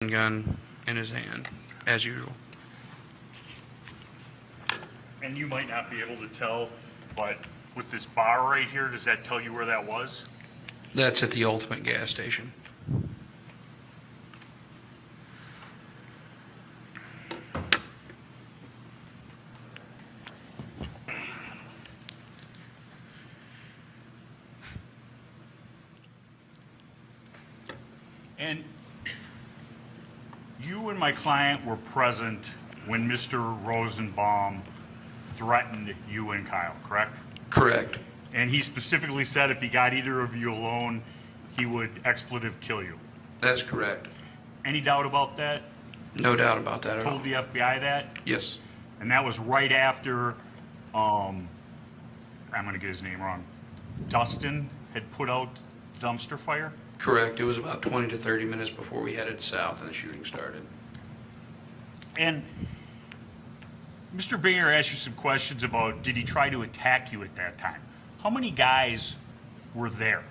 gun in his hand, as usual. And you might not be able to tell, but with this bar right here, does that tell you where that was? That's at the Ultimate gas station. And you and my client were present when Mr. Rosenbaum threatened you and Kyle, correct? Correct. And he specifically said if he got either of you alone, he would expletive kill you. That's correct. Any doubt about that? No doubt about that at all. Told the FBI that? Yes. And that was right after, I'm going to get his name wrong, Dustin had put out dumpster fire? Correct. It was about 20 to 30 minutes before we headed south and the shooting started. And Mr. Binger asked you some questions about did he try to attack you at that time? How many guys were there?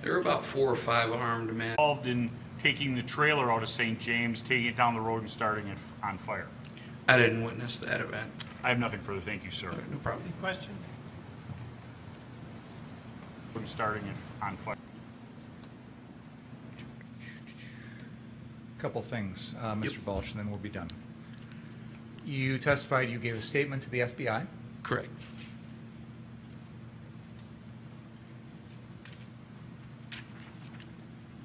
There were about 4 or 5 armed men Involved in taking the trailer out of St. James, taking it down the road and starting it on fire? I didn't witness that event. I have nothing further. Thank you, sir. No problem. Any question? Starting it on fire. Couple things, Mr. Balch, and then we'll be done. You testified you gave a statement to the FBI. Correct.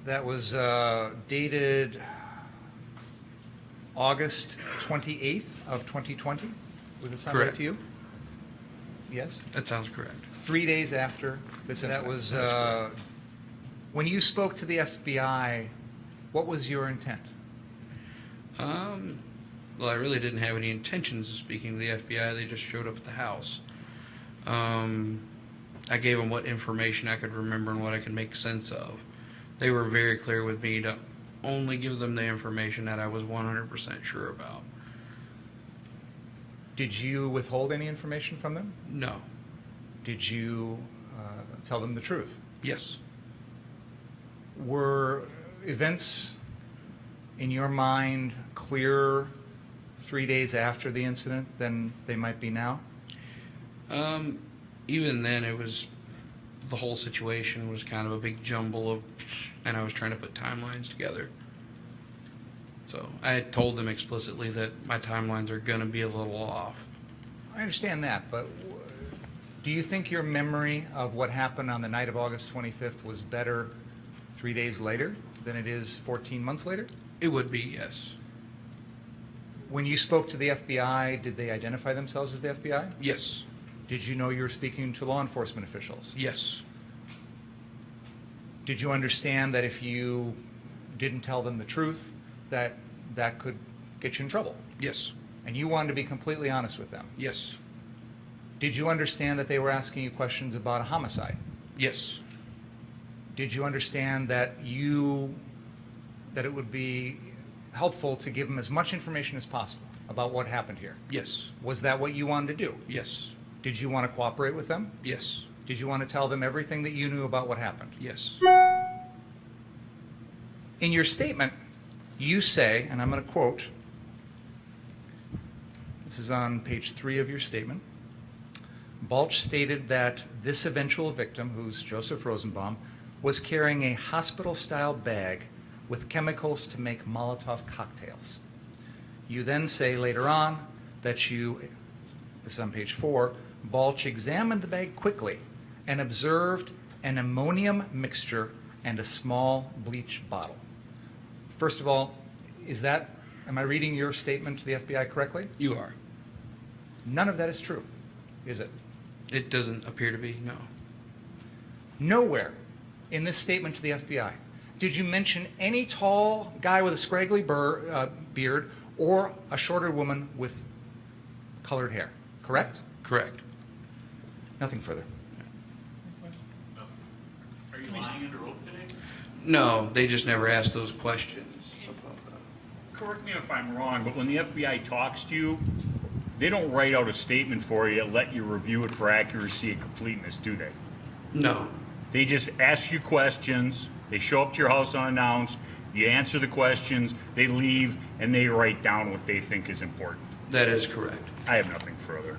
That was dated August 28th of 2020. Would this sound right Correct. to you? Yes? That sounds correct. 3 days after this incident. That was, when you spoke to the FBI, what was your intent? Well, I really didn't have any intentions of speaking to the FBI. They just showed up at the house. I gave them what information I could remember and what I could make sense of. They were very clear with me to only give them the information that I was 100% sure about. Did you withhold any information from them? No. Did you tell them the truth? Yes. Were events in your mind clearer 3 days after the incident than they might be now? Even then, it was, the whole situation was kind of a big jumble of, and I was trying to put timelines together. So I had told them explicitly that my timelines are going to be a little off. I understand that, but do you think your memory of what happened on the night of August 25th was better 3 days later than it is 14 months later? It would be, yes. When you spoke to the FBI, did they identify themselves as the FBI? Yes. Did you know you were speaking to law enforcement officials? Yes. Did you understand that if you didn't tell them the truth, that that could get you in trouble? Yes. And you wanted to be completely honest with them? Yes. Did you understand that they were asking you questions about a homicide? Yes. Did you understand that it would be helpful to give them as much information as possible about what happened here? Yes. Was that what you wanted to do? Yes. Did you want to cooperate with them? Yes. Did you want to tell them everything that you knew about what happened? Yes. In your statement, you say, and I'm going to quote, this is on page 3 of your statement, Balch stated that this eventual victim, who's Joseph Rosenbaum, was carrying a hospital-style bag with chemicals to make Molotov cocktails. You then say later on that you, this is on page 4, Balch examined the bag quickly and observed an ammonium mixture and a small bleach bottle. First of all, am I reading your statement to the FBI correctly? You are. None of that is true, is it? It doesn't appear to be, no. Nowhere in this statement to the FBI did you mention any tall guy with a scraggly beard or a shorter woman with colored hair, correct? Correct. Nothing further. Are you lying under oath today? No, they just never asked those questions. Correct me if I'm wrong, but when the FBI talks to you, they don't write out a statement for you and let you review it for accuracy and completeness, do they? No. They just ask you questions, they show up to your house unannounced, You answer the questions, they leave, and they write down what they think is important. That is correct. I have nothing further.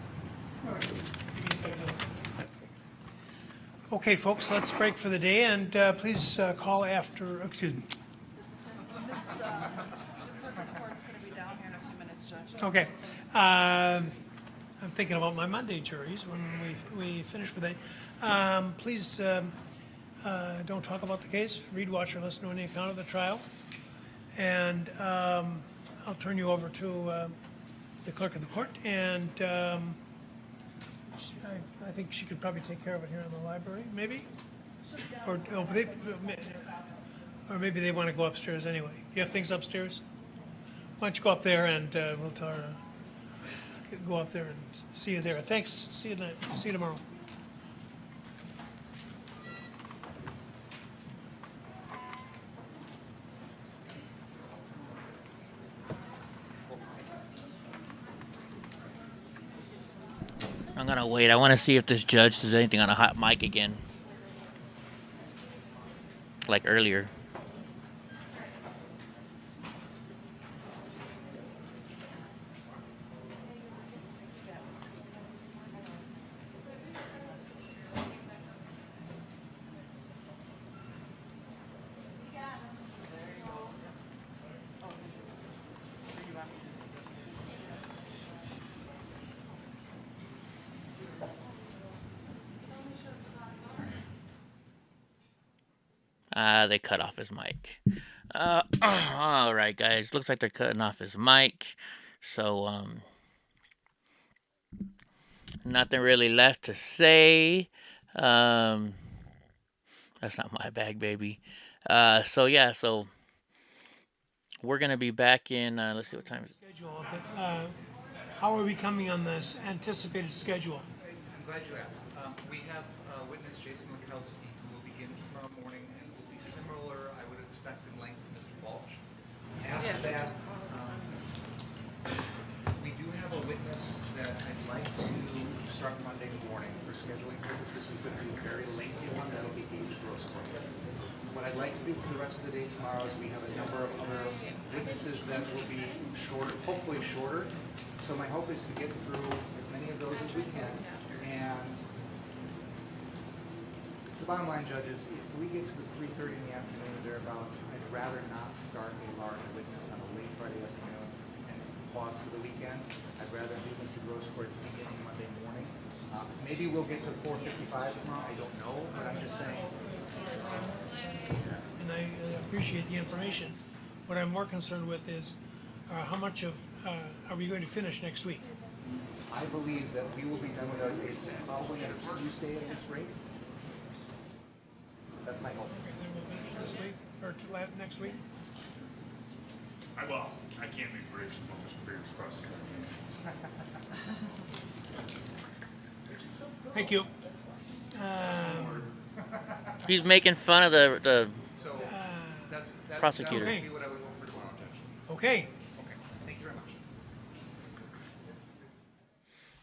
Okay, folks, let's break for the day, and please call after, excuse me. The clerk of court's gonna be down here in a few minutes, Judge. Okay. I'm thinking about my Monday juries when we finish for the day. Please don't talk about the case. Read, watch, or listen to any account of the trial. And I'll turn you over to the clerk of the court, and I think she could probably take care of it here in the library, maybe? Or maybe they want to go upstairs anyway. You have things upstairs? Why don't you go up there, and we'll tell her, go up there and see you there. Thanks. See you tonight. See you tomorrow. I'm gonna wait. I want to see if this judge does anything on a hot mic again, like earlier. They cut off his mic. All right, guys. Looks like they're cutting off his mic. So, nothing really left to say. That's not my bag, baby. So yeah, so we're gonna be back in. Let's see what time. Schedule. How are we coming on this anticipated schedule? I'm glad you asked. We have witness Jason Lukowski, who will begin tomorrow morning and will be similar, I would expect, in length to Mr. Balch. After that, we do have a witness that I'd like to start Monday morning for scheduling purposes. We're going to do a very lengthy one that'll be Gage Grossquartz. What I'd like to do for the rest of the day tomorrow is we have a number of other witnesses that will be shorter, hopefully shorter. So my hope is to get through as many of those as we can. And the bottom line, judges, if we get to the 3:30 in the afternoon or thereabouts, I'd rather not start a large witness on a late Friday afternoon and pause for the weekend. I'd rather do Mr. Grossquartz beginning Monday morning. Maybe we'll get to 4:55 tomorrow. I don't know, but I'm just saying. And I appreciate the information. What I'm more concerned with is how much of, are we going to finish next week? I believe that we will be done with our cases probably on a Tuesday at this rate. That's my hope. And then we'll finish this week, or next week? I can't make predictions on Mr. Beer's prosecutor. Thank you. He's making fun of the So that's prosecutor. That would be what I would vote for tomorrow, Judge. Okay. Okay. Thank you very much.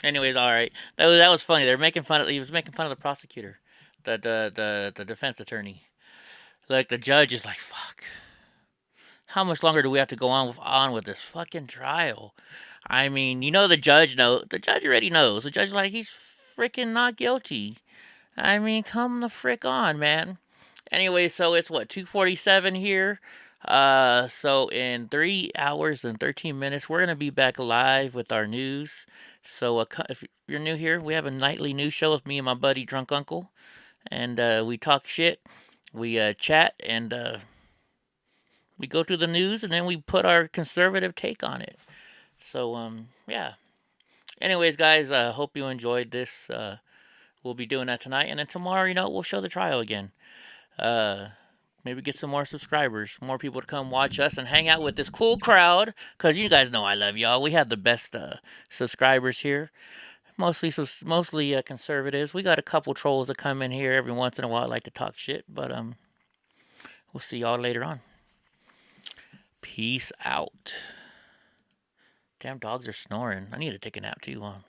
Anyways, all right. That was funny. They're making fun of. He was making fun of the prosecutor, the defense attorney. Like the judge is like, fuck. How much longer do we have to go on with this fucking trial? I mean, you know, the judge already knows. The judge is like, he's freaking not guilty. I mean, come the frick on, man. Anyway, so it's what, 2:47 here. So in 3 hours and 13 minutes, we're gonna be back live with our news. So if you're new here, we have a nightly news show with me and my buddy Drunk Uncle, and we talk shit, we chat, and we go through the news, and then we put our conservative take on it. So yeah. Anyways, guys, hope you enjoyed this. We'll be doing that tonight, and then tomorrow, you know, we'll show the trial again. Maybe get some more subscribers, more people to come watch us and hang out with this cool crowd, because you guys know I love y'all. We have the best subscribers here, mostly conservatives. We got a couple trolls that come in here every once in a while, like to talk shit, but we'll see y'all later on. Peace out. Damn dogs are snoring. I need to take a nap too, huh?